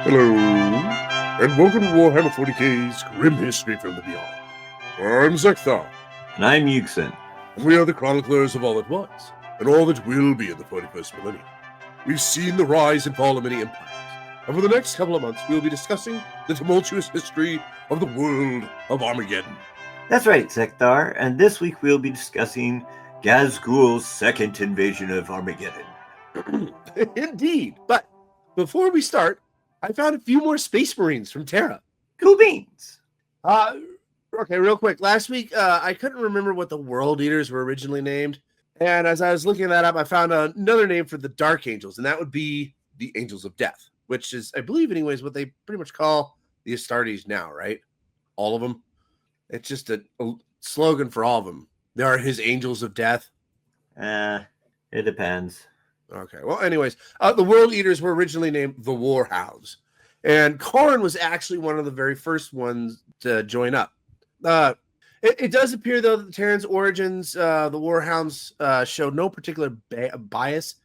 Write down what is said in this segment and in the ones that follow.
Hello, and welcome to Warhammer 40k's Grim History from the Beyond. I'm Zekthar, And I'm Yugson. and we are the chroniclers of all that was, and all that will be in the 41st millennium. We've seen the rise and fall of many empires, and for the next couple of months, we'll be discussing the tumultuous history of the world of Armageddon. That's right, Zekthar, and this week we'll be discussing Gazgul's second invasion of Armageddon. Indeed, but before we start, I found a few more Space Marines from Terra. Cool beans! Okay, real quick. Last week, I couldn't remember what the World Eaters were originally named. And as I was looking that up, I found another name for the Dark Angels, and that would be the Angels of Death, which is, I believe, anyways, what they pretty much call the Astartes now, right? All of them. It's just a slogan for all of them. They are his Angels of Death. It depends. Okay, well, anyways, the World Eaters were originally named the Warhounds, and Karn was actually one of the very first ones to join up. It does appear, though, that the Terran's origins, the Warhounds, showed no particular bias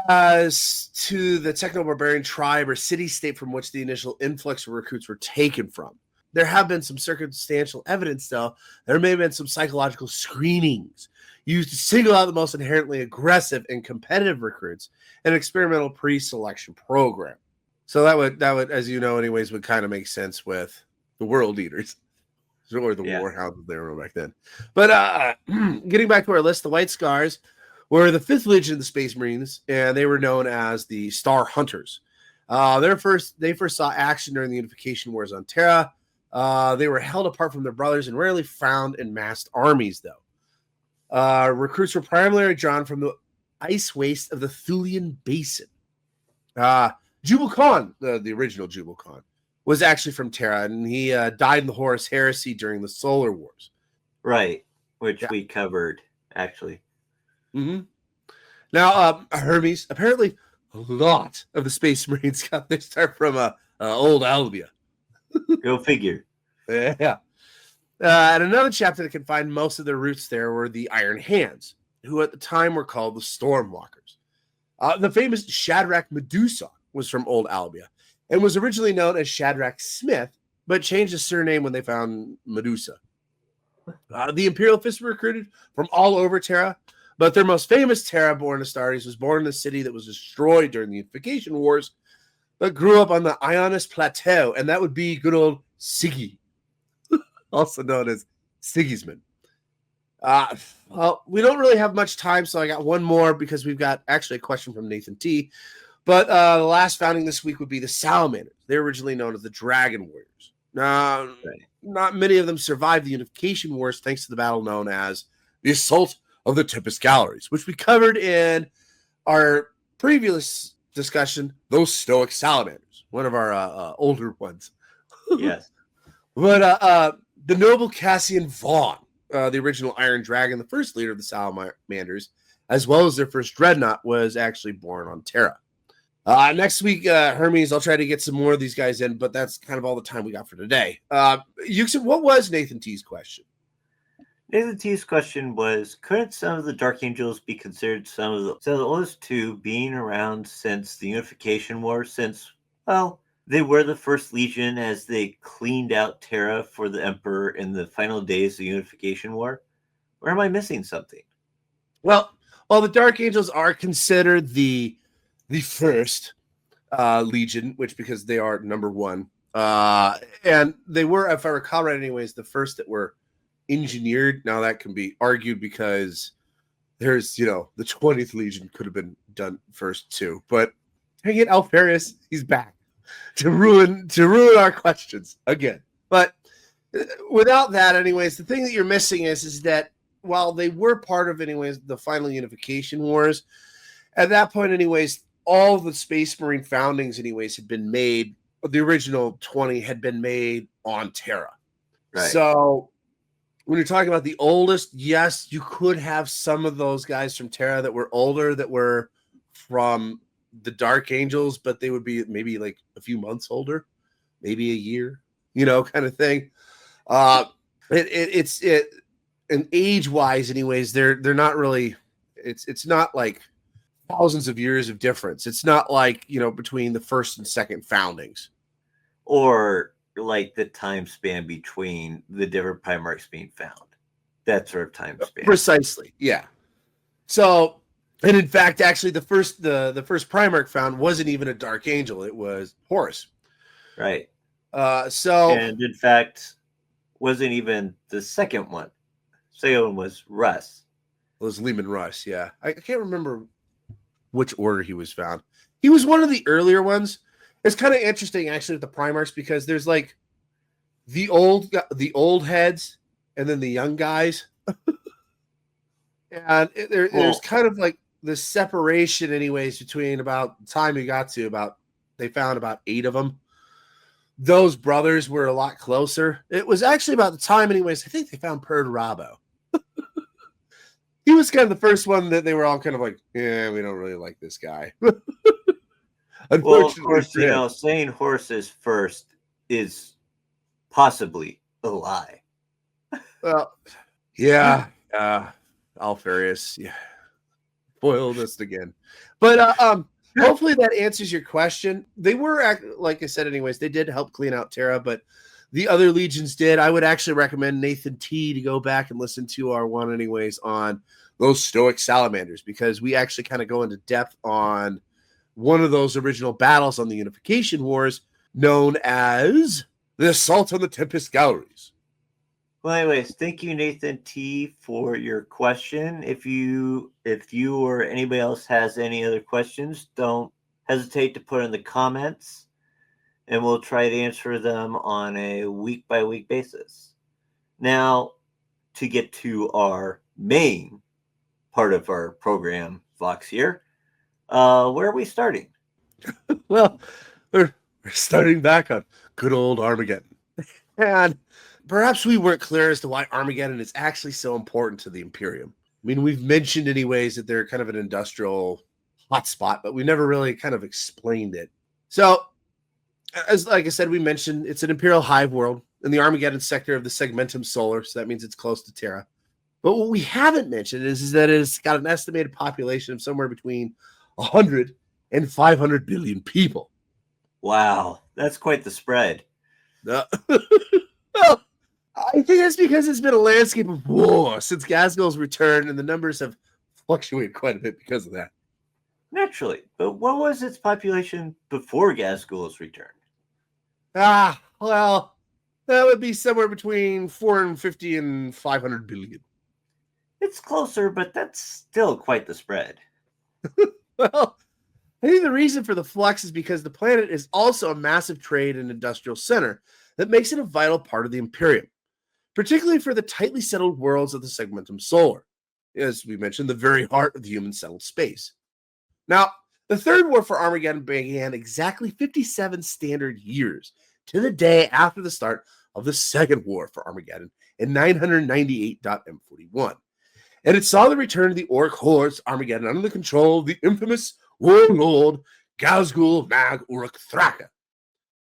as to the techno-barbarian tribe or city-state from which the initial influx of recruits were taken from. There have been some circumstantial evidence, though. There may have been some psychological screenings used to single out the most inherently aggressive and competitive recruits, an experimental pre-selection program. So that would, as you know, anyways, would kind of make sense with the World Eaters, or the Warhounds they were back then. But getting back to our list, the White Scars were the 5th Legion of the Space Marines, and they were known as the Star Hunters. They first saw action during the Unification Wars on Terra. They were held apart from their brothers and rarely found in massed armies, though. Recruits were primarily drawn from the ice waste of the Thulian Basin. Jubal Khan, the original Jubal Khan, was actually from Terra, and he died in the Horus Heresy during the Solar Wars. Right, which we covered, actually. Mm-hmm. Now, Hermes, apparently a lot of the Space Marines got their start from old Albia. Go figure. Yeah. And another chapter that can find most of their roots there were the Iron Hands, who at the time were called the Stormwalkers. The famous Shadrach Medusa was from Old Albia and was originally known as Shadrach Smith, but changed his surname when they found Medusa. The Imperial Fist were recruited from all over Terra, but their most famous Terra-born Astartes was born in a city that was destroyed during the Unification Wars, but grew up on the Ionis Plateau, and that would be good old Sigi, also known as Sigismund. Well, we don't really have much time, so I got one more because we've got actually a question from Nathan T. But the last founding this week would be the Salamanders. They're originally known as the Dragon Warriors. Not many of them survived the Unification Wars thanks to the battle known as the Assault of the Tempest Galleries, which we covered in our previous discussion, those Stoic Salamanders, one of our older ones. Yes. But the noble Cassian Vaughn, the original Iron Dragon, the first leader of the Salamanders, as well as their first dreadnought, was actually born on Terra. Next week, Hermes, I'll try to get some more of these guys in, but that's kind of all the time we got for today. Yukson, what was Nathan T's question? Nathan T's question was, couldn't some of the Dark Angels be considered some of the oldest two being around since the Unification War, since, well, they were the first Legion as they cleaned out Terra for the Emperor in the final days of the Unification War? Or am I missing something? Well, the Dark Angels are considered the first Legion, which because they are number one. And they were, if I recall right anyways, the first that were engineered. Now that can be argued because there's, the 20th Legion could have been done first too. But dang it, Alfarius, he's back to ruin our questions again. But without that, anyways, the thing that you're missing is that while they were part of, anyways, the final Unification Wars, at that point, anyways, all the Space Marine foundings, anyways, had been made. The original 20 had been made on Terra. Right. So when you're talking about the oldest, yes, you could have some of those guys from Terra that were older that were from the Dark Angels, but they would be maybe like a few months older, maybe a year, kind of thing. It's and age-wise, anyways, they're not really. It's not like thousands of years of difference. It's not like, between the first and second foundings. Or like the time span between the different Primarchs being found. That sort of time span. Precisely, yeah. So, and in fact, actually, the first Primarch found wasn't even a Dark Angel. It was Horus. Right. And in fact, wasn't even the second one. Second one was Russ. It was Lehman Russ, yeah. I can't remember which order he was found. He was one of the earlier ones. It's kind of interesting, actually, with the Primarchs, because there's like the old heads and then the young guys. And there's kind of like the separation, anyways, between about the time we got to they found about 8 of them. Those brothers were a lot closer. It was actually about the time, anyways, I think they found Perturabo. He was kind of the first one that they were all kind of like, yeah, we don't really like this guy. Well, of course, saying Horus is first is possibly a lie. Well, yeah, Alfarius, yeah, foiled us again. But hopefully that answers your question. They were, like I said, anyways, they did help clean out Terra, but the other legions did. I would actually recommend Nathan T to go back and listen to our one, anyways, on those Stoic Salamanders, because we actually kind of go into depth on one of those original battles on the Unification Wars, known as the Assault on the Tempest Galleries. Well, anyways, thank you, Nathan T, for your question. If you or anybody else has any other questions, don't hesitate to put in the comments, and we'll try to answer them on a week-by-week basis. Now, to get to our main part of our program, Vox here, where are we starting? Well, we're starting back on good old Armageddon. And perhaps we weren't clear as to why Armageddon is actually so important to the Imperium. I mean, we've mentioned anyways that they're kind of an industrial hotspot, but we never really kind of explained it. So, like I said, we mentioned it's an Imperial hive world in the Armageddon sector of the Segmentum Solar, so that means it's close to Terra. But what we haven't mentioned is that it's got an estimated population of somewhere between 100 and 500 billion people. Wow, that's quite the spread. Well, I think that's because it's been a landscape of war since Gasgul's return, and the numbers have fluctuated quite a bit because of that. Naturally, but what was its population before Gasgul's return? Well, that would be somewhere between 450 and 500 billion. It's closer, but that's still quite the spread. Well, I think the reason for the flux is because the planet is also a massive trade and industrial center that makes it a vital part of the Imperium, particularly for the tightly settled worlds of the Segmentum Solar, as we mentioned, the very heart of the human settled space. Now, the Third War for Armageddon began exactly 57 standard years to the day after the start of the Second War for Armageddon in 998.M41. And it saw the return of the Orc hordes Armageddon under the control of the infamous warlord Gazgul Mag Uruk Thraka.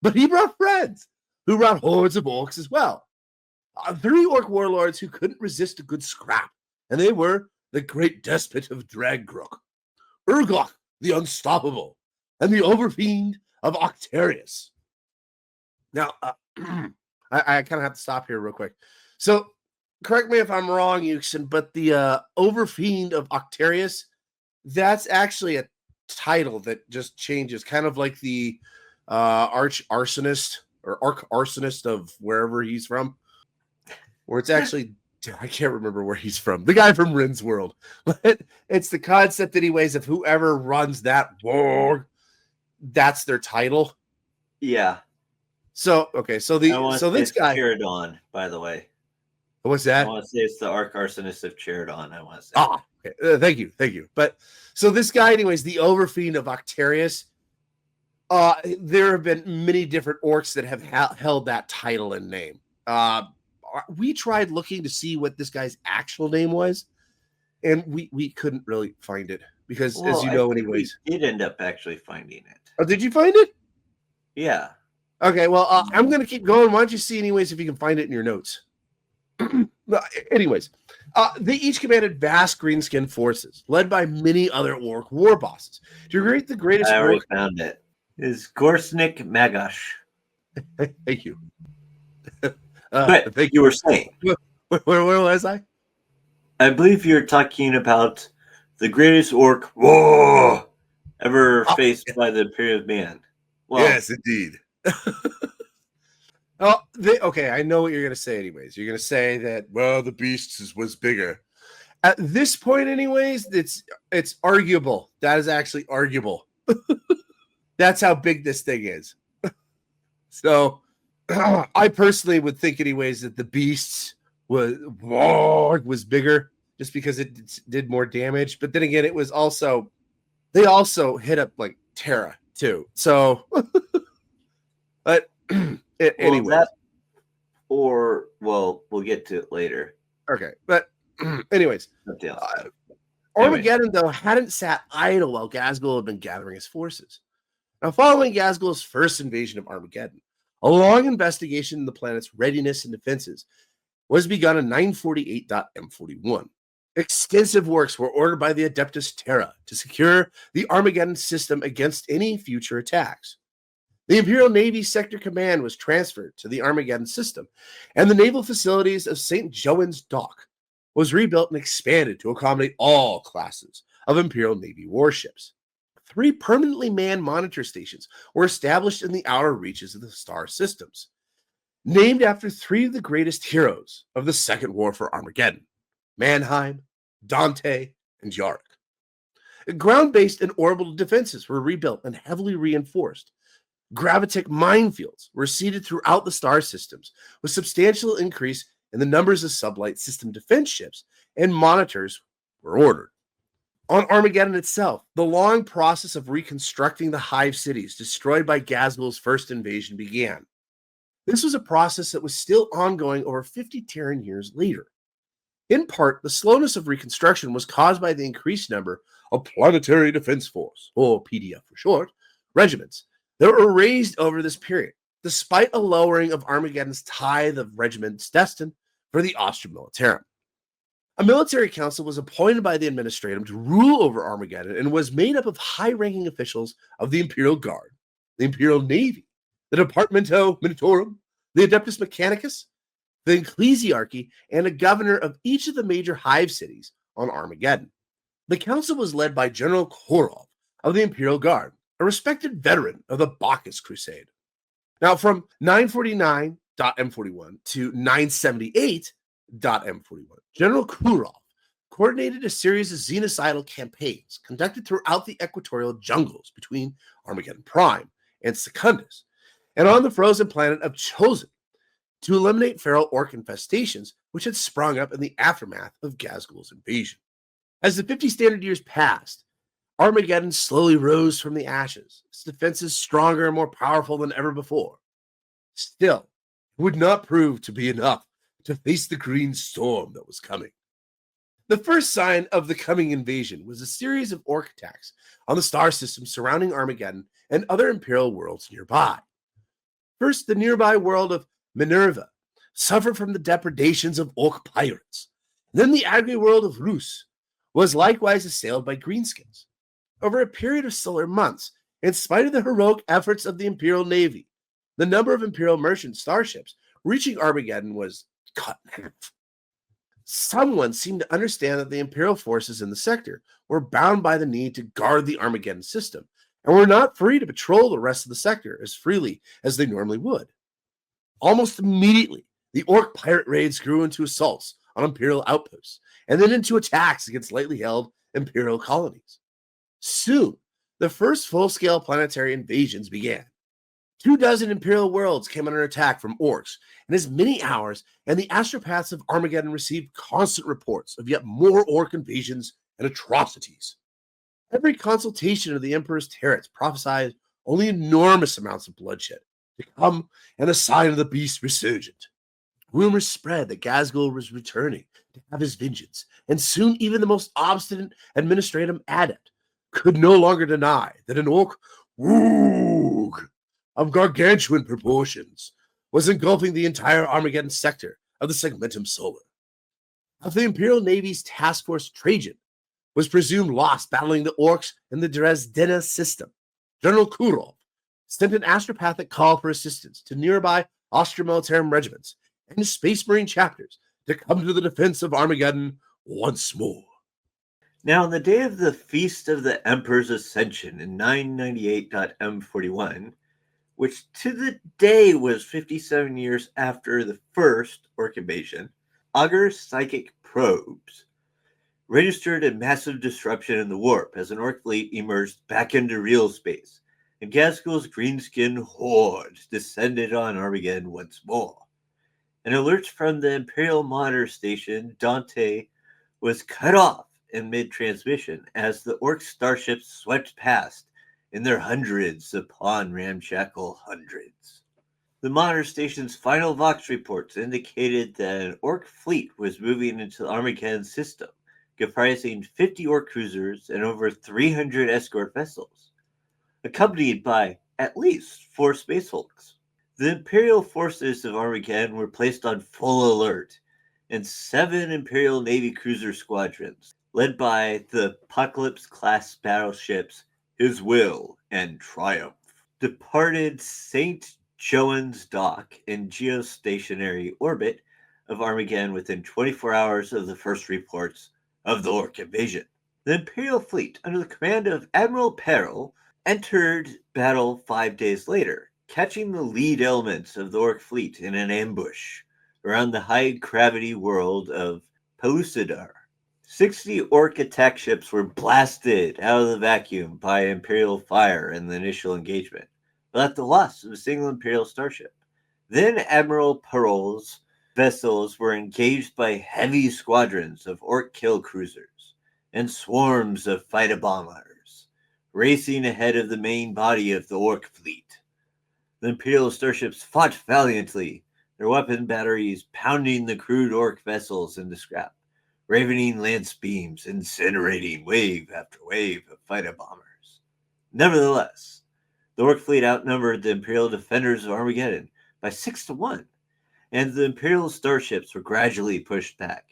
But he brought friends who brought hordes of orcs as well. 3 orc warlords who couldn't resist a good scrap, and they were the great despot of Draggruk, Urgok the Unstoppable, and the Overfiend of Octarius. Now, I kind of have to stop here real quick. So, correct me if I'm wrong, Euxin, but the Overfiend of Octarius, that's actually a title that just changes, kind of like the Arch Arsonist or Arc Arsonist of wherever he's from, where it's actually, I can't remember where he's from. The guy from Rin's world. But it's the concept, anyways, of whoever runs that war, that's their title. Yeah. So, okay, so this guy, Cheridon, by the way. What's that? I want to say it's the Arc Arsonist of Cheridon. I want to say. Okay. Thank you. But so this guy, anyways, the Overfiend of Octarius. There have been many different orcs that have held that title and name. We tried looking to see what this guy's actual name was, and we couldn't really find it because, as you know, anyways, we did end up actually finding it. Oh, did you find it? Yeah. Okay. Well, I'm going to keep going. Why don't you see, anyways, if you can find it in your notes? Anyways, they each commanded vast green-skinned forces, led by many other orc war bosses. To create the greatest I already orc... found it. Is Gorsnik Magash. Thank you. But Thank you were saying, you. Where was I? I believe you're talking about the greatest orc whoa, ever faced by the Imperium man. Well, Yes, indeed. Okay, I know what you're going to say anyways. You're going to say that, well, the beast was bigger. At this point, anyways, it's arguable. That is actually arguable. That's how big this thing is. So, I personally would think, anyways, that the beast was bigger just because it did more damage. But then again, it was also they also hit up like Terra too. So, but anyways, we'll get to it later. Okay, but anyways, Armageddon though hadn't sat idle while Ghazghkull had been gathering his forces. Now, following Ghazghkull's first invasion of Armageddon, a long investigation into the planet's readiness and defenses was begun in 948.M41. Extensive works were ordered by the Adeptus Terra to secure the Armageddon system against any future attacks. The Imperial Navy Sector Command was transferred to the Armageddon system, and the naval facilities of St. John's Dock was rebuilt and expanded to accommodate all classes of Imperial Navy warships. 3 permanently manned monitor stations were established in the outer reaches of the star systems, named after 3 of the greatest heroes of the Second War for Armageddon: Mannheim, Dante, and Yarrick. Ground-based and orbital defenses were rebuilt and heavily reinforced. Gravitic minefields were seeded throughout the star systems, with substantial increase in the numbers of sublight system defense ships and monitors were ordered. On Armageddon itself, the long process of reconstructing the hive cities destroyed by Ghazghkull's first invasion began. This was a process that was still ongoing over 50 Terran years later. In part, the slowness of reconstruction was caused by the increased number of Planetary Defense Force, or PDF for short, regiments that were raised over this period, despite a lowering of Armageddon's tithe of regiments destined for the Austrian Militarum. A military council was appointed by the Administratum to rule over Armageddon and was made up of high-ranking officials of the Imperial Guard, the Imperial Navy, the Departamento Militarum, the Adeptus Mechanicus, the Ecclesiarchy, and a governor of each of the major hive cities on Armageddon. The council was led by General Korov of the Imperial Guard, a respected veteran of the Bacchus Crusade. Now, from 949.M41 to 978.M41, General Kurov coordinated a series of xenocidal campaigns conducted throughout the equatorial jungles between Armageddon Prime and Secundus, and on the frozen planet of Chosen, to eliminate feral orc infestations which had sprung up in the aftermath of Ghazghkull's invasion. As the 50 standard years passed, Armageddon slowly rose from the ashes, its defenses stronger and more powerful than ever before. Still, it would not prove to be enough to face the green storm that was coming. The first sign of the coming invasion was a series of orc attacks on the star system surrounding Armageddon and other Imperial worlds nearby. First, the nearby world of Minerva suffered from the depredations of orc pirates. Then the agri world of Rus was likewise assailed by greenskins. Over a period of solar months, in spite of the heroic efforts of the Imperial Navy, the number of Imperial merchant starships reaching Armageddon was cut in half. Someone seemed to understand that the Imperial forces in the sector were bound by the need to guard the Armageddon system and were not free to patrol the rest of the sector as freely as they normally would. Almost immediately, the orc pirate raids grew into assaults on Imperial outposts and then into attacks against lightly held Imperial colonies. Soon, the first full-scale planetary invasions began. 24 Imperial worlds came under attack from orcs in as many hours, and the astropaths of Armageddon received constant reports of yet more orc invasions and atrocities. Every consultation of the Emperor's Terrets prophesied only enormous amounts of bloodshed to come and a sign of the beast resurgent. Rumors spread that Ghazghkull was returning to have his vengeance, and soon even the most obstinate administratum adept could no longer deny that an orc woog of gargantuan proportions was engulfing the entire Armageddon sector of the Segmentum Solar. of the Imperial Navy's Task Force Trajan was presumed lost battling the Orcs in the Dresdena system. General Kurov sent an astropathic call for assistance to nearby Austro-military regiments and Space Marine chapters to come to the defense of Armageddon once more. Now, on the day of the Feast of the Emperor's Ascension in 998.M41, which to the day was 57 years after the first Orc invasion, augur psychic probes registered a massive disruption in the warp as an Orc fleet emerged back into real space, and Gaskell's green-skinned horde descended on Armageddon once more. An alert from the Imperial Monitor Station, Dante, was cut off in mid-transmission as the Orc starships swept past in their hundreds upon ramshackle hundreds. The Monitor Station's final Vox reports indicated that an Orc fleet was moving into the Armageddon system, comprising 50 Orc cruisers and over 300 escort vessels, accompanied by at least 4 Space Hulks. The Imperial forces of Armageddon were placed on full alert, and 7 Imperial Navy cruiser squadrons, led by the Apocalypse-class battleships His Will and Triumph, departed St. John's Dock in geostationary orbit of Armageddon within 24 hours of the first reports of the Orc invasion. The Imperial fleet, under the command of Admiral Peril, entered battle 5 days later, catching the lead elements of the Orc fleet in an ambush around the high-gravity world of Pellucidar. 60 Orc attack ships were blasted out of the vacuum by Imperial fire in the initial engagement, but at the loss of a single Imperial starship. Then Admiral Peril's vessels were engaged by heavy squadrons of Orc kill cruisers and swarms of fighter bombers, racing ahead of the main body of the Orc fleet. The Imperial starships fought valiantly, their weapon batteries pounding the crude Orc vessels into scrap, ravening lance beams, incinerating wave after wave of fighter bombers. Nevertheless, the Orc fleet outnumbered the Imperial defenders of Armageddon by 6-1, and the Imperial starships were gradually pushed back.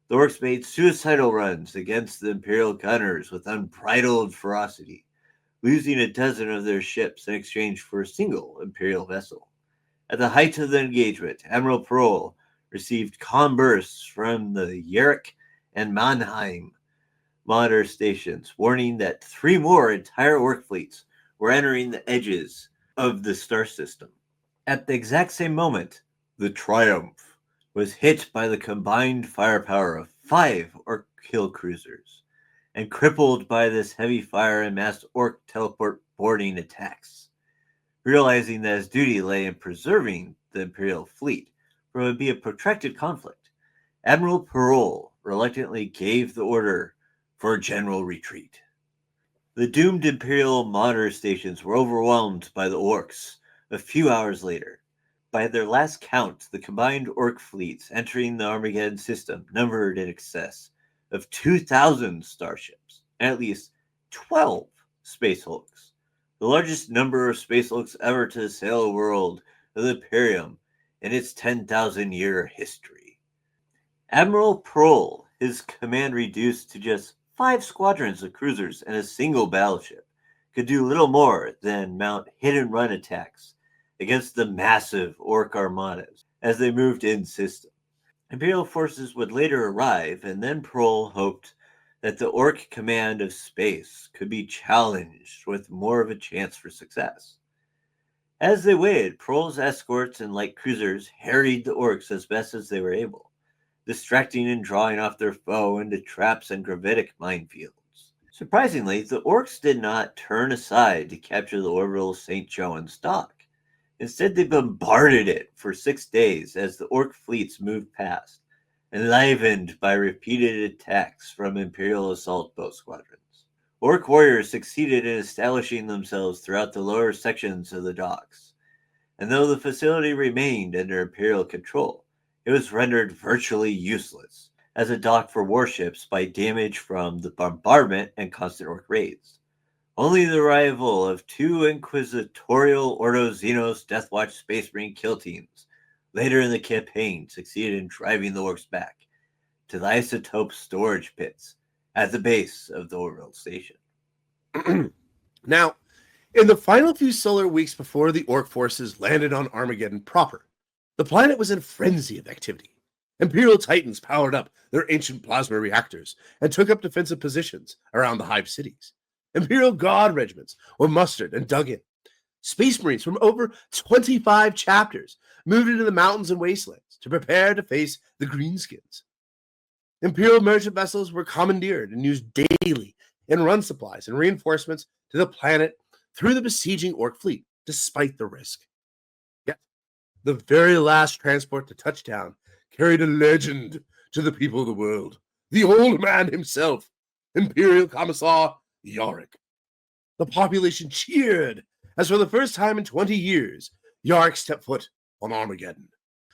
The Orcs made suicidal runs against the Imperial gunners with unbridled ferocity, losing a dozen of their ships in exchange for a single Imperial vessel. At the height of the engagement, Admiral Peril received calm bursts from the Yerrick and Mannheim monitor stations, warning that 3 more entire Orc fleets were entering the edges of the star system. At the exact same moment, the Triumph was hit by the combined firepower of 5 Orc kill cruisers, and crippled by this heavy fire and mass Orc teleport boarding attacks. Realizing that his duty lay in preserving the Imperial fleet from what would be a protracted conflict, Admiral Peril reluctantly gave the order for a general retreat. The doomed Imperial monitor stations were overwhelmed by the Orcs a few hours later. By their last count, the combined Orc fleets entering the Armageddon system numbered in excess of 2,000 starships and at least 12 Space Hulks, the largest number of Space Hulks ever to sail a world of the Imperium in its 10,000-year history. Admiral Peril, his command reduced to just 5 squadrons of cruisers and a single battleship, could do little more than mount hit-and-run attacks against the massive Orc armadas as they moved in system. Imperial forces would later arrive, and then Peril hoped that the Orc command of space could be challenged with more of a chance for success. As they waited, Peril's escorts and light cruisers harried the Orcs as best as they were able, distracting and drawing off their foe into traps and gravitic minefields. Surprisingly, the Orcs did not turn aside to capture the orbital St. John's Dock. Instead, they bombarded it for 6 days as the Orc fleets moved past, enlivened by repeated attacks from Imperial assault boat squadrons. Orc warriors succeeded in establishing themselves throughout the lower sections of the docks, and though the facility remained under Imperial control, it was rendered virtually useless as a dock for warships by damage from the bombardment and constant Orc raids. Only the arrival of 2 inquisitorial Ordo Xenos Deathwatch Space Marine kill teams later in the campaign succeeded in driving the Orcs back to the isotope storage pits at the base of the orbital station. Now, in the final few solar weeks before the Orc forces landed on Armageddon proper, the planet was in a frenzy of activity. Imperial Titans powered up their ancient plasma reactors and took up defensive positions around the hive cities. Imperial Guard regiments were mustered and dug in. Space Marines from over 25 chapters moved into the mountains and wastelands to prepare to face the Greenskins. Imperial merchant vessels were commandeered and used daily in run supplies and reinforcements to the planet through the besieging Orc fleet, despite the risk. Yet, the very last transport to touchdown carried a legend to the people of the world. The old man himself, Imperial Commissar Yarick. The population cheered as for the first time in 20 years, Yarick stepped foot on Armageddon.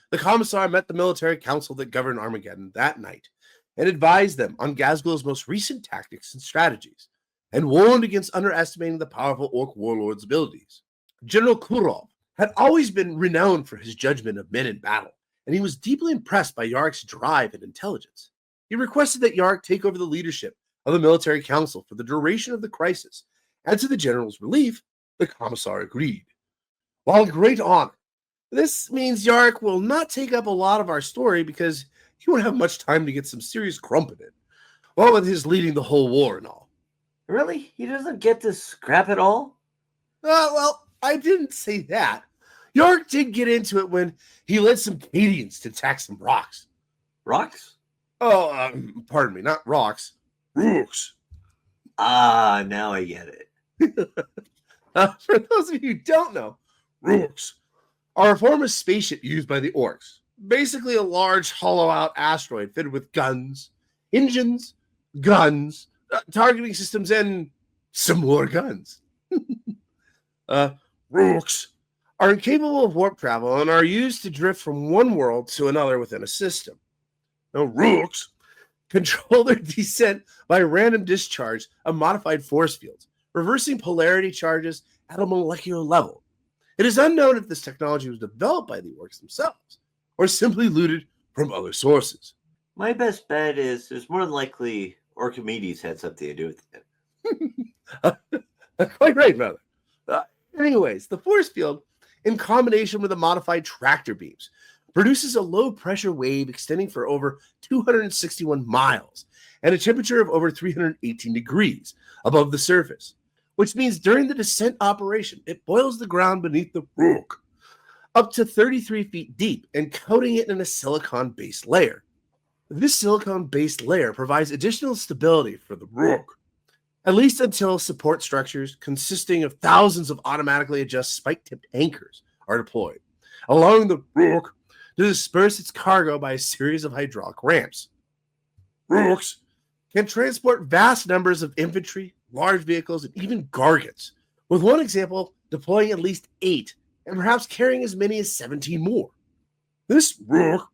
The Commissar met the military council that governed Armageddon that night and advised them on Gazgul's most recent tactics and strategies, and warned against underestimating the powerful Orc warlord's abilities. General Kurov had always been renowned for his judgment of men in battle, and he was deeply impressed by Yarick's drive and intelligence. He requested that Yarick take over the leadership of the military council for the duration of the crisis, and to the general's relief, the Commissar agreed. While a great honor, this means Yarick will not take up a lot of our story because he won't have much time to get some serious crumpet in. What with his leading the whole war and all. Really? He doesn't get to scrap it all? Well, I didn't say that. Yarick did get into it when he led some Cadians to attack some rocks. Rocks? Oh, pardon me, not rocks. Rooks. Ah, now I get it. For those of you who don't know, Rooks are a form of spaceship used by the Orcs. Basically a large hollow-out asteroid fitted with guns, engines, guns, targeting systems, and some more guns. Rooks are incapable of warp travel and are used to drift from one world to another within a system. Now, Rooks control their descent by random discharge of modified force fields, reversing polarity charges at a molecular level. It is unknown if this technology was developed by the Orcs themselves or simply looted from other sources. My best bet is there's more than likely Archimedes had something to do with it. Quite right, brother. Anyways, the force field, in combination with the modified tractor beams, produces a low-pressure wave extending for over 261 miles and a temperature of over 318 degrees above the surface, which means during the descent operation, it boils the ground beneath the Rook up to 33 feet deep and coating it in a silicon-based layer. This silicon-based layer provides additional stability for the Rook, at least until support structures consisting of thousands of automatically adjust spike-tipped anchors are deployed, allowing the Rook to disperse its cargo by a series of hydraulic ramps. Rooks can transport vast numbers of infantry, large vehicles, and even gargants, with one example deploying at least 8 and perhaps carrying as many as 17 more. This Rook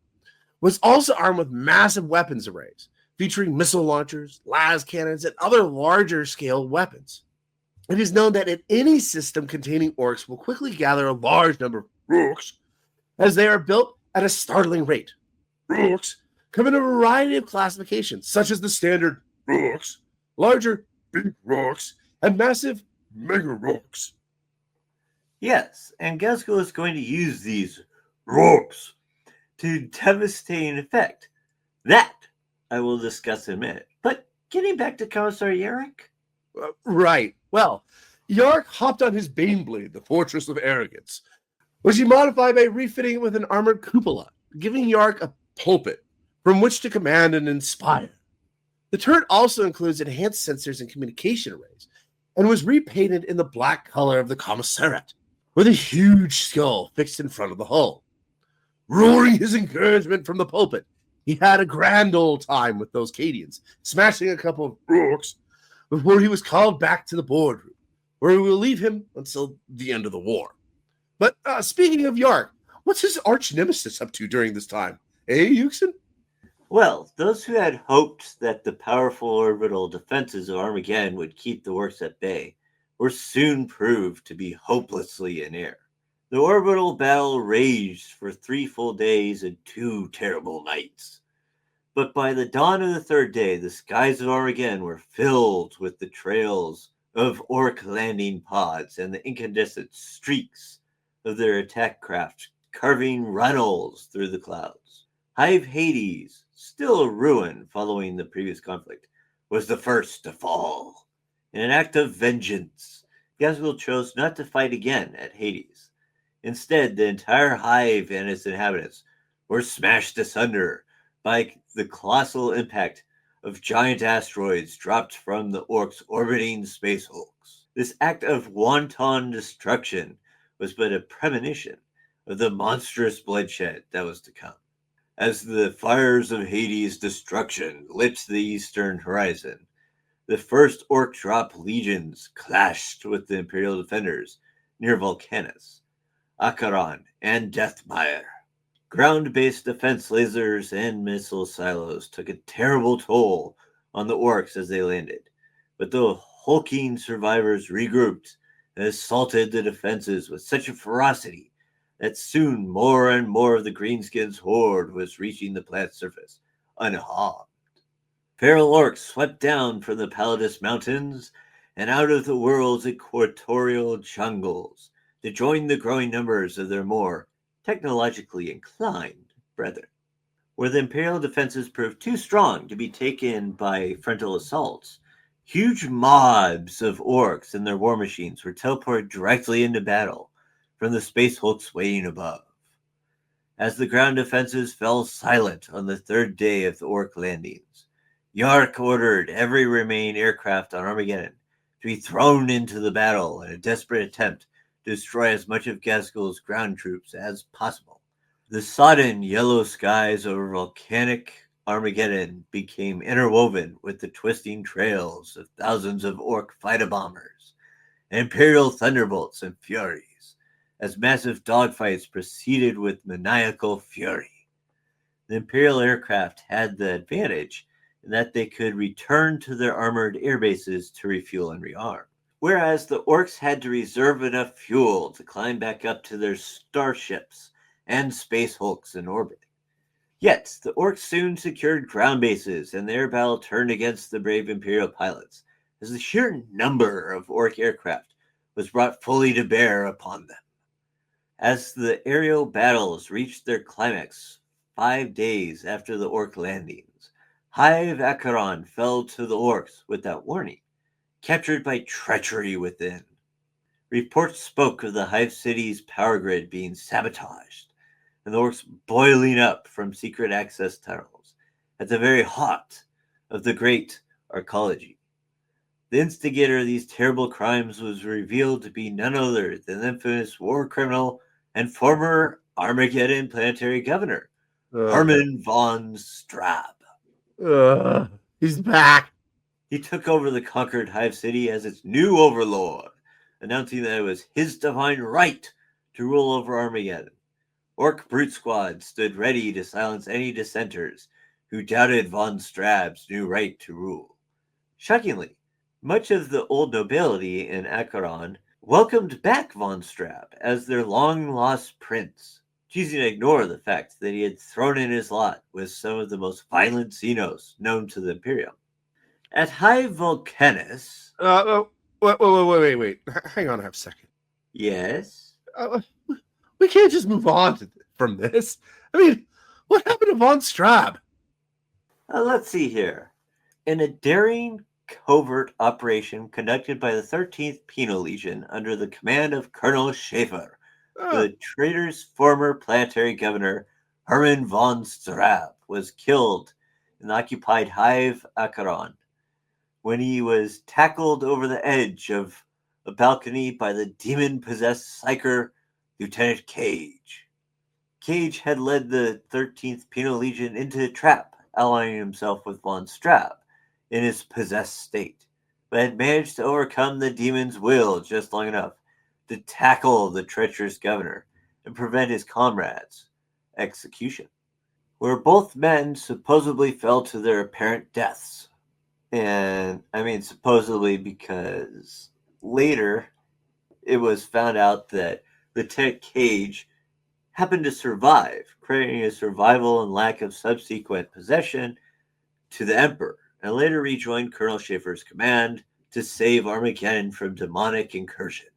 was also armed with massive weapons arrays, featuring missile launchers, las cannons, and other larger-scale weapons. It is known that in any system containing Orcs will quickly gather a large number of Rooks, as they are built at a startling rate. Rooks come in a variety of classifications, such as the standard Rooks, larger big Rooks, and massive mega Rooks. Yes, and Gazgul is going to use these Rooks to devastating effect. That I will discuss in a minute. But getting back to Commissar Yarick. Right. Well, Yarick hopped on his Baneblade, the Fortress of Arrogance, which he modified by refitting it with an armored cupola, giving Yarick a pulpit from which to command and inspire. The turret also includes enhanced sensors and communication arrays, and was repainted in the black color of the commissariat, with a huge skull fixed in front of the hull. Roaring his encouragement from the pulpit, he had a grand old time with those Cadians, smashing a couple of Rooks before he was called back to the boardroom, where we will leave him until the end of the war. But speaking of Yarick, what's his arch nemesis up to during this time? Yuxin? Well, those who had hoped that the powerful orbital defenses of Armageddon would keep the Orcs at bay were soon proved to be hopelessly in error. The orbital battle raged for 3 full days and 2 terrible nights. But by the dawn of the third day, the skies of Armageddon were filled with the trails of orc landing pods and the incandescent streaks of their attack craft carving runnels through the clouds. Hive Hades, still a ruin following the previous conflict, was the first to fall. In an act of vengeance, Gazgul chose not to fight again at Hades. Instead, the entire hive and its inhabitants were smashed asunder by the colossal impact of giant asteroids dropped from the orcs' orbiting space hulks. This act of wanton destruction was but a premonition of the monstrous bloodshed that was to come. As the fires of Hades' destruction lit the eastern horizon, the first orc drop legions clashed with the Imperial defenders near Vulcanus, Acheron, and Deathmire. Ground-based defense lasers and missile silos took a terrible toll on the orcs as they landed, but the hulking survivors regrouped and assaulted the defenses with such a ferocity that soon more and more of the greenskins' horde was reaching the planet's surface, unharmed. Feral orcs swept down from the Palladus Mountains and out of the world's equatorial jungles to join the growing numbers of their more technologically inclined brethren. Where the Imperial defenses proved too strong to be taken by frontal assaults, huge mobs of orcs and their war machines were teleported directly into battle from the space hulks waiting above. As the ground defenses fell silent on the third day of the orc landings, Yark ordered every remaining aircraft on Armageddon to be thrown into the battle in a desperate attempt to destroy as much of Gazgul's ground troops as possible. The sodden yellow skies over volcanic Armageddon became interwoven with the twisting trails of thousands of orc fighter bombers and Imperial thunderbolts and furies, as massive dogfights proceeded with maniacal fury. The Imperial aircraft had the advantage in that they could return to their armored air bases to refuel and rearm, whereas the orcs had to reserve enough fuel to climb back up to their starships and space hulks in orbit. Yet, the orcs soon secured ground bases, and their battle turned against the brave Imperial pilots, as the sheer number of orc aircraft was brought fully to bear upon them. As the aerial battles reached their climax 5 days after the orc landings, Hive Acheron fell to the orcs without warning, captured by treachery within. Reports spoke of the Hive City's power grid being sabotaged, and the orcs boiling up from secret access tunnels at the very heart of the great arcology. The instigator of these terrible crimes was revealed to be none other than the infamous war criminal and former Armageddon planetary governor, Hermann von Strab. He's back. He took over the conquered Hive City as its new overlord, announcing that it was his divine right to rule over Armageddon. Orc brute squads stood ready to silence any dissenters who doubted von Strab's new right to rule. Shockingly, much of the old nobility in Acheron welcomed back von Strab as their long-lost prince, choosing to ignore the fact that he had thrown in his lot with some of the most violent Xenos known to the Imperium. At High Vulcanus... Wait. Hang on a second. Yes? We can't just move on from this. I mean, what happened to von Strab? Let's see here. In a daring covert operation conducted by the 13th Penal Legion under the command of Colonel Schaefer, the traitor's former planetary governor, Hermann von Strab, was killed in the occupied Hive Acheron when he was tackled over the edge of a balcony by the demon-possessed psyker Lieutenant Cage. Cage had led the 13th Penal Legion into a trap, allying himself with von Strab in his possessed state, but had managed to overcome the demon's will just long enough to tackle the treacherous governor and prevent his comrades' execution, where both men supposedly fell to their apparent deaths. And I mean supposedly because later it was found out that Lieutenant Cage happened to survive, creating a survival and lack of subsequent possession to the Emperor, and later rejoined Colonel Schaefer's command to save Armageddon from demonic incursion.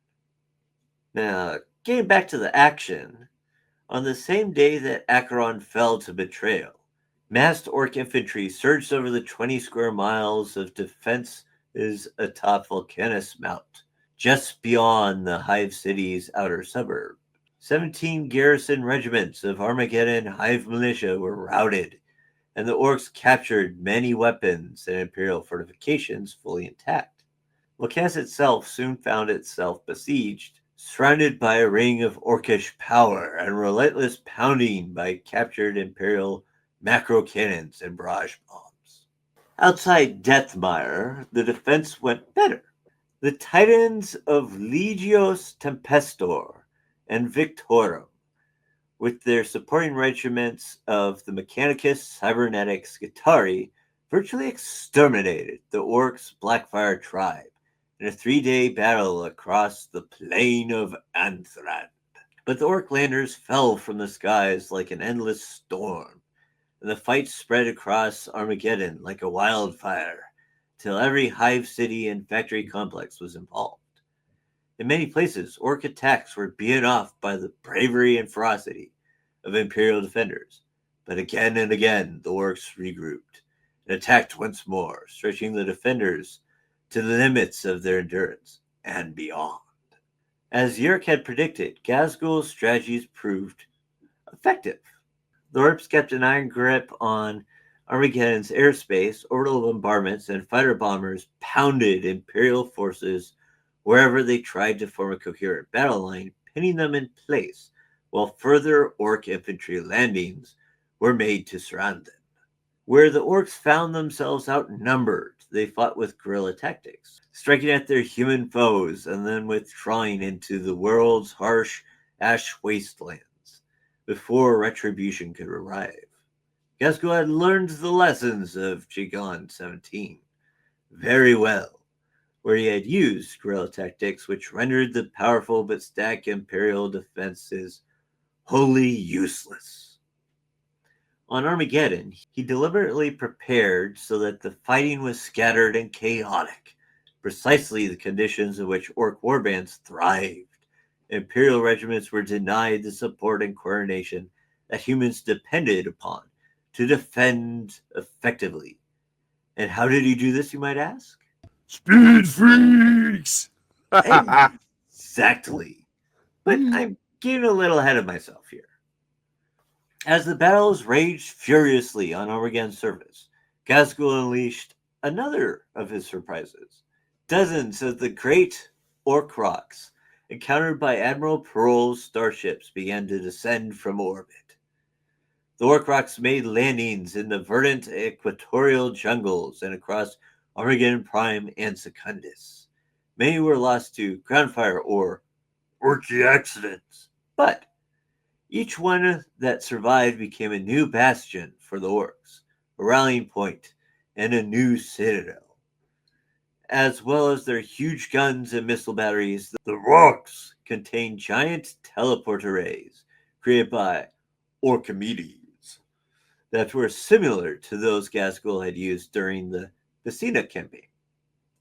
Now, getting back to the action, on the same day that Acheron fell to betrayal, massed Orc infantry surged over the 20 square miles of defenses atop Volcanus Mount, just beyond the Hive City's outer suburb. 17 garrison regiments of Armageddon Hive militia were routed, and the Orcs captured many weapons and Imperial fortifications fully intact. Volcanus itself soon found itself besieged, surrounded by a ring of Orcish power and relentless pounding by captured Imperial macro cannons and barrage bombs. Outside Deathmire, the defense went better. The Titans of Legios Tempestor and Victorum, with their supporting regiments of the Mechanicus Cybernetics Scutari, virtually exterminated the Orcs' Blackfire tribe in a 3-day battle across the plain of Anthrand. But the Orc landers fell from the skies like an endless storm, and the fight spread across Armageddon like a wildfire, till every hive city and factory complex was involved. In many places, Orc attacks were beaten off by the bravery and ferocity of Imperial defenders, but again and again the Orcs regrouped and attacked once more, stretching the defenders to the limits of their endurance and beyond. As Yerk had predicted, Ghazghul's strategies proved effective. The Orcs kept an iron grip on Armageddon's airspace, orbital bombardments, and fighter bombers pounded Imperial forces wherever they tried to form a coherent battle line, pinning them in place, while further Orc infantry landings were made to surround them. Where the Orcs found themselves outnumbered, they fought with guerrilla tactics, striking at their human foes and then withdrawing into the world's harsh ash wastelands before retribution could arrive. Ghazghul had learned the lessons of Jigan 17 very well, where he had used guerrilla tactics which rendered the powerful but stacked Imperial defenses wholly useless. On Armageddon, he deliberately prepared so that the fighting was scattered and chaotic, precisely the conditions in which Orc warbands thrived. Imperial regiments were denied the support and coordination that humans depended upon to defend effectively. And how did he do this, you might ask? Speed freaks! Exactly. But I'm getting a little ahead of myself here. As the battles raged furiously on Armageddon's surface, Ghazghul unleashed another of his surprises. Dozens of the great Orc rocks, encountered by Admiral Pearl's starships, began to descend from orbit. The Orc rocks made landings in the verdant equatorial jungles and across Armageddon Prime and Secundus. Many were lost to ground fire or Orky accidents, but each one that survived became a new bastion for the Orcs, a rallying point, and a new citadel. As well as their huge guns and missile batteries, the rocks contained giant teleport arrays created by Orchimedes that were similar to those Ghazghul had used during the Messina campaign.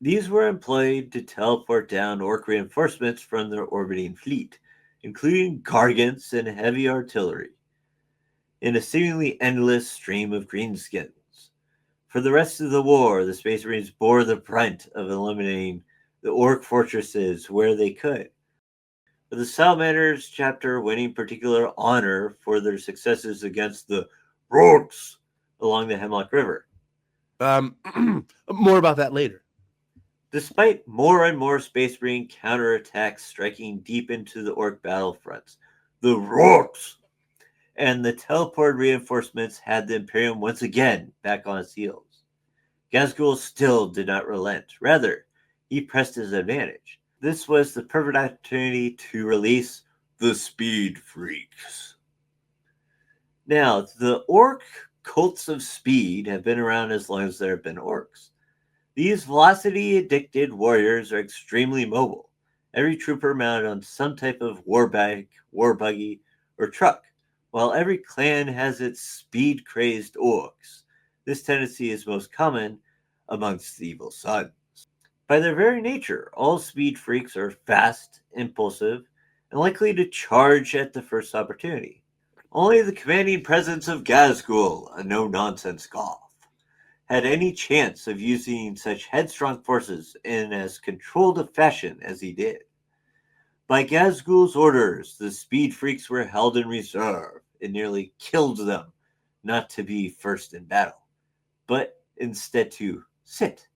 These were employed to teleport down Orc reinforcements from their orbiting fleet, including gargants and heavy artillery, in a seemingly endless stream of greenskins. For the rest of the war, the Space Marines bore the brunt of eliminating the Orc fortresses where they could, with the Salamanders chapter winning particular honor for their successes against the Rorks along the Hemlock River. More about that later. Despite more and more Space Marine counterattacks striking deep into the Orc battlefronts, the Rorks and the teleport reinforcements had the Imperium once again back on its heels. Ghazghul still did not relent. Rather, he pressed his advantage. This was the perfect opportunity to release the Speed Freaks. Now, the Orc cults of speed have been around as long as there have been Orcs. These velocity-addicted warriors are extremely mobile, every trooper mounted on some type of war buggy, or truck, while every clan has its speed-crazed orcs. This tendency is most common amongst the evil sons. By their very nature, all speed freaks are fast, impulsive, and likely to charge at the first opportunity. Only the commanding presence of Gazgul, a no-nonsense Goth, had any chance of using such headstrong forces in as controlled a fashion as he did. By Gazgul's orders, the speed freaks were held in reserve and nearly killed them, not to be first in battle, but instead to sit,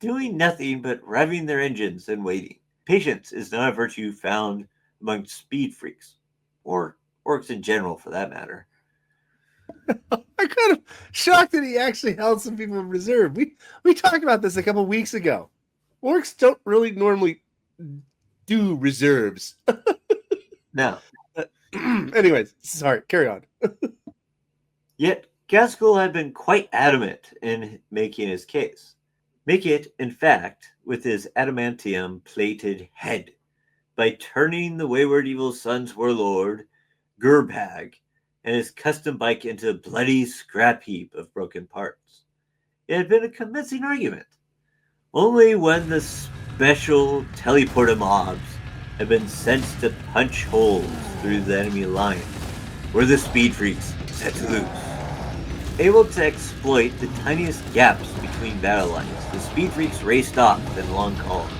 doing nothing but revving their engines and waiting. Patience is not a virtue found among speed freaks, or orcs in general for that matter. I'm kind of shocked that he actually held some people in reserve. We talked about this a couple weeks ago. Orcs don't really normally do reserves. Now, Anyways, sorry, carry on. yet Gaskell had been quite adamant in making his case. Make it, in fact, with his adamantium-plated head, by turning the wayward evil son's warlord, Gerbhag, and his custom bike into a bloody scrap heap of broken parts. It had been a convincing argument. Only when the special teleporter mobs had been sent to punch holes through the enemy lines were the speed freaks set to loose. Able to exploit the tiniest gaps between battle lines, the speed freaks raced off in long columns.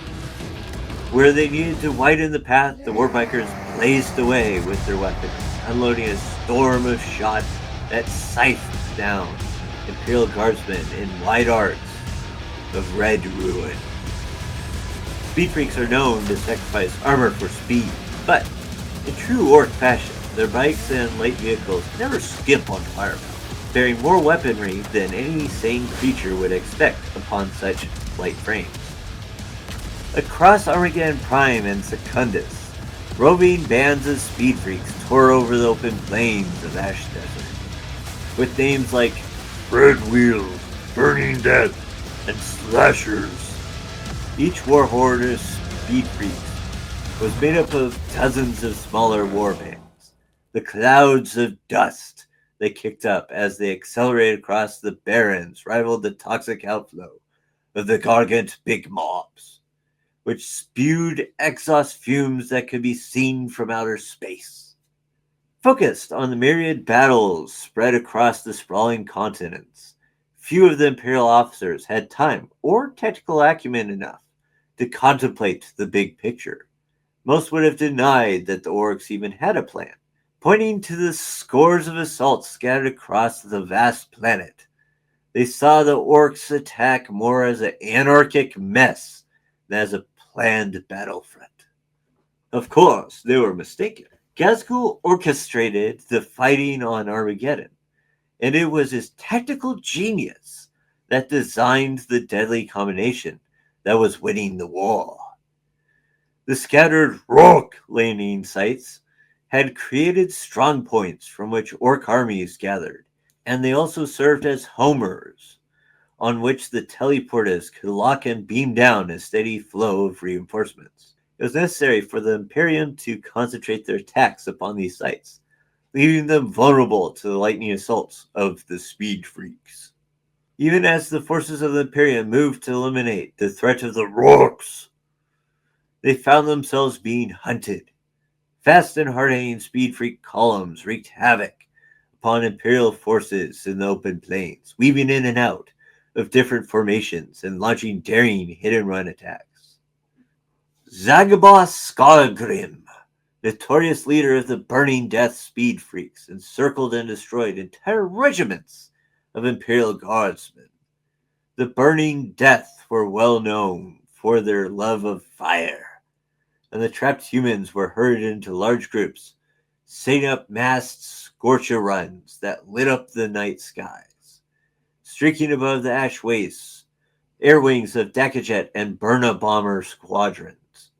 Where they needed to widen the path, the warbikers blazed away with their weapons, unloading a storm of shot that scythed down Imperial Guardsmen in wide arcs of red ruin. Speed freaks are known to sacrifice armor for speed, but in true orc fashion, their bikes and light vehicles never skimp on firepower, bearing more weaponry than any sane creature would expect upon such light frames. Across Armageddon Prime and Secundus, roving bands of speed freaks tore over the open plains of Ash Desert, with names like Red Wheels, Burning Death, and Slashers. Each war horde of speed freaks was made up of dozens of smaller war bands. The clouds of dust they kicked up as they accelerated across the barrens rivaled the toxic outflow of the gargant big mobs, which spewed exhaust fumes that could be seen from outer space. Focused on the myriad battles spread across the sprawling continents, few of the Imperial officers had time or technical acumen enough to contemplate the big picture. Most would have denied that the orcs even had a plan, pointing to the scores of assaults scattered across the vast planet. They saw the orcs attack more as an anarchic mess than as a planned battlefront. Of course, they were mistaken. Gazgul orchestrated the fighting on Armageddon, and it was his tactical genius that designed the deadly combination that was winning the war. The scattered rock landing sites had created strong points from which orc armies gathered, and they also served as homers on which the teleporters could lock and beam down a steady flow of reinforcements. It was necessary for the Imperium to concentrate their attacks upon these sites, leaving them vulnerable to the lightning assaults of the speed freaks. Even as the forces of the Imperium moved to eliminate the threat of the Rorks, they found themselves being hunted. Fast and hard-hitting speed freak columns wreaked havoc upon Imperial forces in the open plains, weaving in and out of different formations and launching daring hit-and-run attacks. Zagabos Skargrim, notorious leader of the Burning Death speed freaks, encircled and destroyed entire regiments of Imperial Guardsmen. The Burning Death were well known for their love of fire, and the trapped humans were herded into large groups, setting up massed scorcher runs that lit up the night skies. Streaking above the ash wastes, air wings of Dakajet and Burna bomber squadrons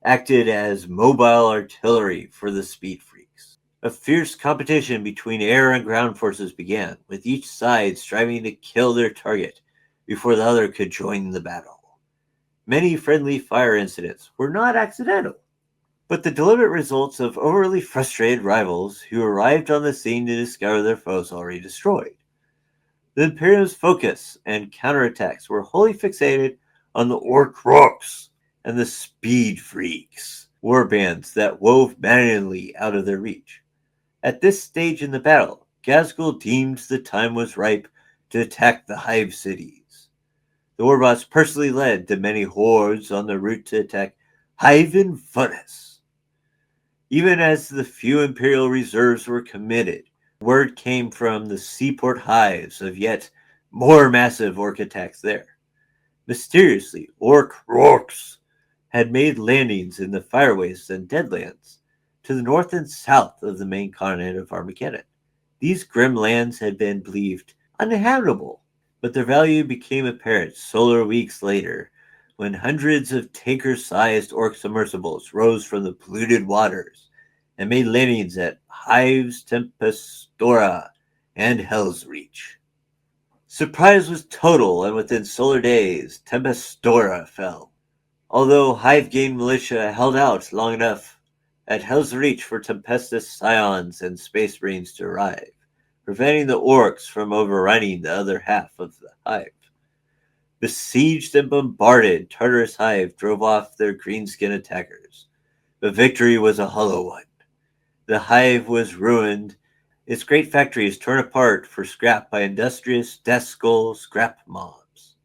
acted as mobile artillery for the speed freaks. A fierce competition between air and ground forces began, with each side striving to kill their target before the other could join the battle. Many friendly fire incidents were not accidental, but the deliberate results of overly frustrated rivals who arrived on the scene to discover their foes already destroyed. The Imperium's focus and counterattacks were wholly fixated on the Orc Rocks and the Speed Freaks, warbands that wove manually out of their reach. At this stage in the battle, Ghazghkull deemed the time was ripe to attack the Hive cities. The Warbots personally led the many hordes on the route to attack Hyven Funis. Even as the few Imperial reserves were committed, word came from the seaport hives of yet more massive Orc attacks there. Mysteriously, Orc Rorks had made landings in the Fireways and Deadlands to the north and south of the main continent of Armageddon. These grim lands had been believed uninhabitable, but their value became apparent solar weeks later when hundreds of tanker-sized Orc submersibles rose from the polluted waters and made landings at Hives Tempestora and Hell's Reach. Surprise was total, and within solar days, Tempestora fell. Although Hive-gained militia held out long enough at Hell's Reach for Tempestus Scions and Space Marines to arrive, preventing the Orcs from overrunning the other half of the Hive. Besieged and bombarded, Tartarus Hive drove off their greenskin attackers, but victory was a hollow one. The Hive was ruined, its great factories torn apart for scrap by industrious Death Skull scrap mobs.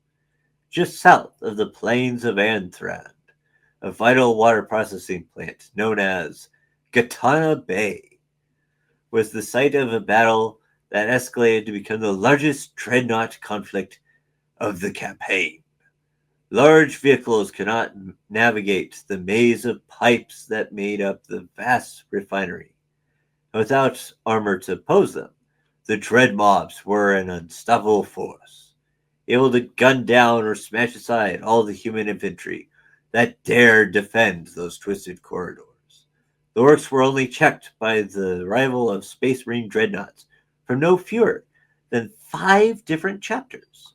Just south of the plains of Anthrand, a vital water processing plant known as Gatana Bay was the site of a battle that escalated to become the largest dreadnought conflict of the campaign. Large vehicles could not navigate the maze of pipes that made up the vast refinery. Without armor to oppose them, the dread mobs were an unstoppable force, able to gun down or smash aside all the human infantry that dared defend those twisted corridors. The Orcs were only checked by the arrival of Space Marine dreadnoughts from no fewer than 5 different chapters.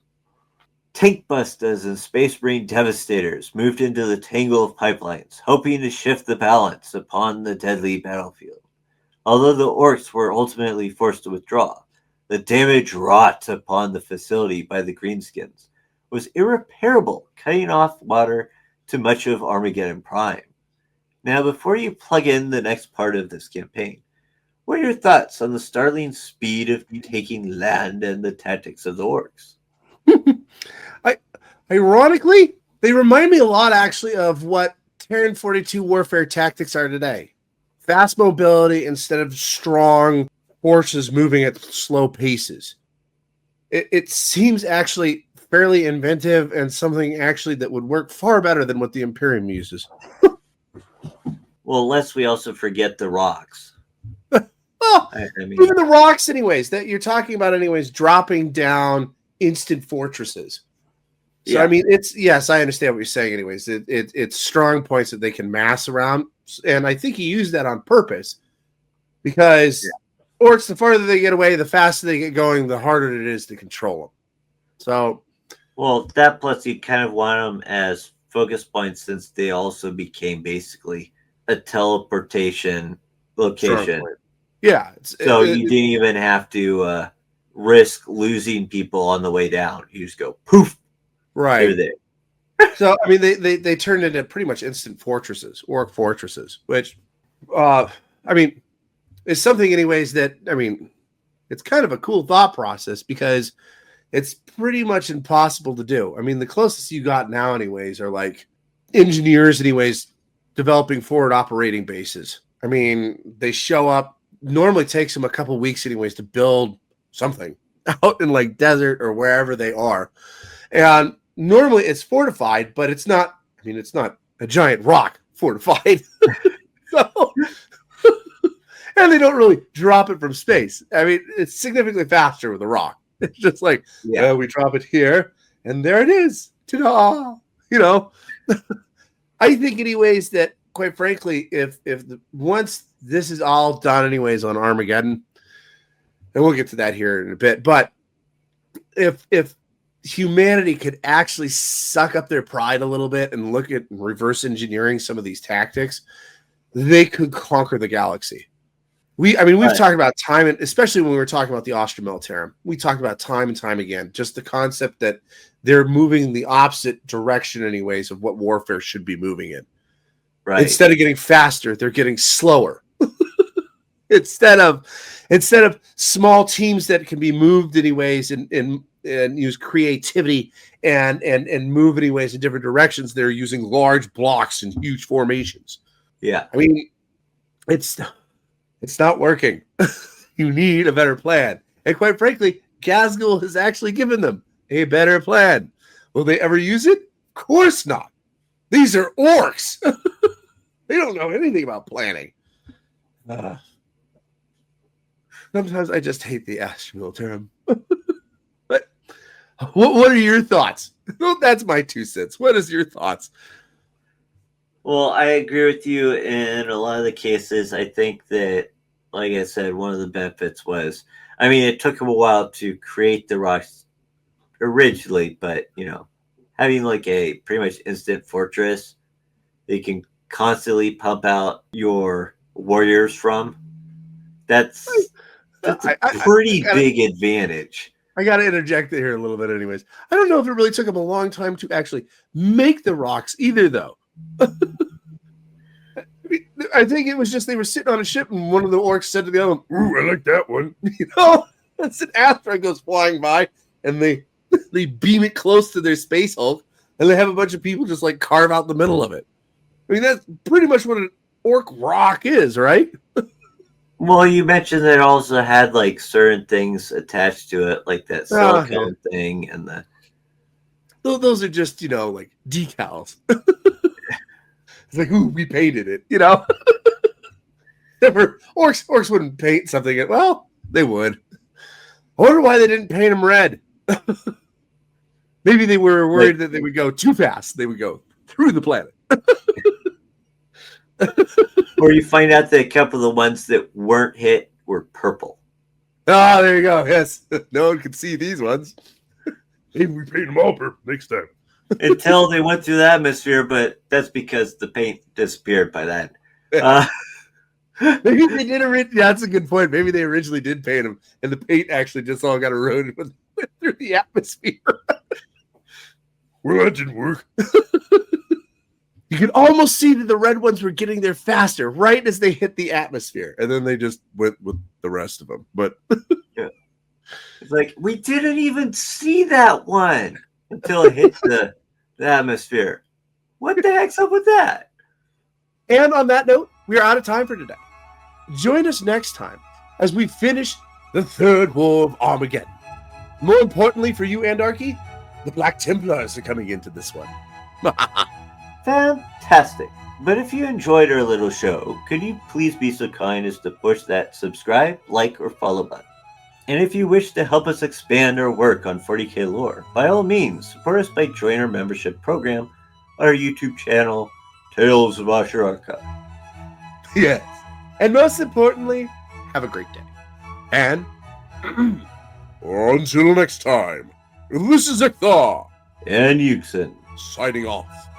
Tank bustas and Space Marine devastators moved into the tangle of pipelines, hoping to shift the balance upon the deadly battlefield. Although the Orcs were ultimately forced to withdraw, the damage wrought upon the facility by the Greenskins was irreparable, cutting off water to much of Armageddon Prime. Now, before you plug in the next part of this campaign, what are your thoughts on the startling speed of taking land and the tactics of the Orcs? Ironically, they remind me a lot, actually, of what Terran 42 warfare tactics are today. Fast mobility instead of strong forces moving at slow paces. It seems actually fairly inventive and something actually that would work far better than what the Imperium uses. Well, lest we also forget the rocks. Well, I mean, even the rocks, anyways, that you're talking about, anyways, dropping down instant fortresses. So, yeah. I mean, yes, I understand what you're saying, anyways. It's strong points that they can mass around. And I think he used that on purpose because Orcs, the farther they get away, the faster they get going, the harder it is to control them. So, well, that plus you kind of want them as focus points since they also became basically a teleportation location. Yeah. So you didn't even have to risk losing people on the way down. You just go poof. Right. They're there. So, I mean, they turned into pretty much instant fortresses, Orc fortresses, which, I mean, is something, anyways, that, I mean, it's kind of a cool thought process because it's pretty much impossible to do. I mean, the closest you got now, anyways, are like engineers, anyways, developing forward operating bases. I mean, they show up, normally takes them a couple weeks, anyways, to build something out in like desert or wherever they are. And normally it's fortified, but it's not, I mean, it's not a giant rock fortified. So, and they don't really drop it from space. I mean, it's significantly faster with a rock. It's just like, we drop it here, and there it is. Ta-da! You know, I think, anyways, that quite frankly, if once this is all done, anyways, on Armageddon, and we'll get to that here in a bit, but if humanity could actually suck up their pride a little bit and look at reverse engineering some of these tactics, they could conquer the galaxy. We've Right. talked about time, and especially when we were talking about the Austro Militarum, we talked about time and time again, just the concept that they're moving in the opposite direction, anyways, of what warfare should be moving in. Right. Instead of getting faster, they're getting slower. instead of small teams that can be moved anyways and use creativity and move anyways in different directions, they're using large blocks and huge formations. Yeah. I mean, it's not working. You need a better plan. And quite frankly, Casgul has actually given them a better plan. Will they ever use it? Of course not. These are orcs. They don't know anything about planning. Sometimes I just hate the Astral term. But what are your thoughts? That's my 2 cents. What is your thoughts? Well, I agree with you in a lot of the cases. I think that, like I said, one of the benefits was, I mean, it took them a while to create the rocks originally, but, having like a pretty much instant fortress that you can constantly pump out your warriors from, that's a pretty big advantage. I got to interject here a little bit anyways. I don't know if it really took them a long time to actually make the rocks either, though. I think it was just they were sitting on a ship and one of the orcs said to the other one, "Ooh, I like that one." That's an asteroid goes flying by and they beam it close to their space Hulk and they have a bunch of people just like carve out the middle of it. I mean, that's pretty much what an orc rock is, right? Well, you mentioned that it also had like certain things attached to it, like that silicone thing and the. Those are just like decals. It's like, ooh, we painted it, Never, orcs wouldn't paint something. Well, they would. I wonder why they didn't paint them red. Maybe they were worried that they would go too fast. They would go through the planet. Or you find out that a couple of the ones that weren't hit were purple. Ah, there you go. Yes. No one could see these ones. Maybe we paint them all purple next time. Until they went through the atmosphere, but that's because the paint disappeared by then. Maybe they did that's a good point. Maybe they originally did paint them, and the paint actually just all got eroded when they went through the atmosphere. Well, that didn't work. You could almost see that the red ones were getting there faster right as they hit the atmosphere, and then they just went with the rest of them. But yeah. It's like, we didn't even see that one until it hit the atmosphere. What the heck's up with that? And on that note, we are out of time for today. Join us next time as we finish the Third War of Armageddon. More importantly for you, Andarchy, the Black Templars are coming into this one. Fantastic. But if you enjoyed our little show, could you please be so kind as to push that subscribe, like, or follow button? And if you wish to help us expand our work on 40k lore, by all means, support us by joining our membership program on our YouTube channel, Tales of Asheraka. Yes. And most importantly, have a great day. And until next time, this is Ekthar And Yuxin. signing off.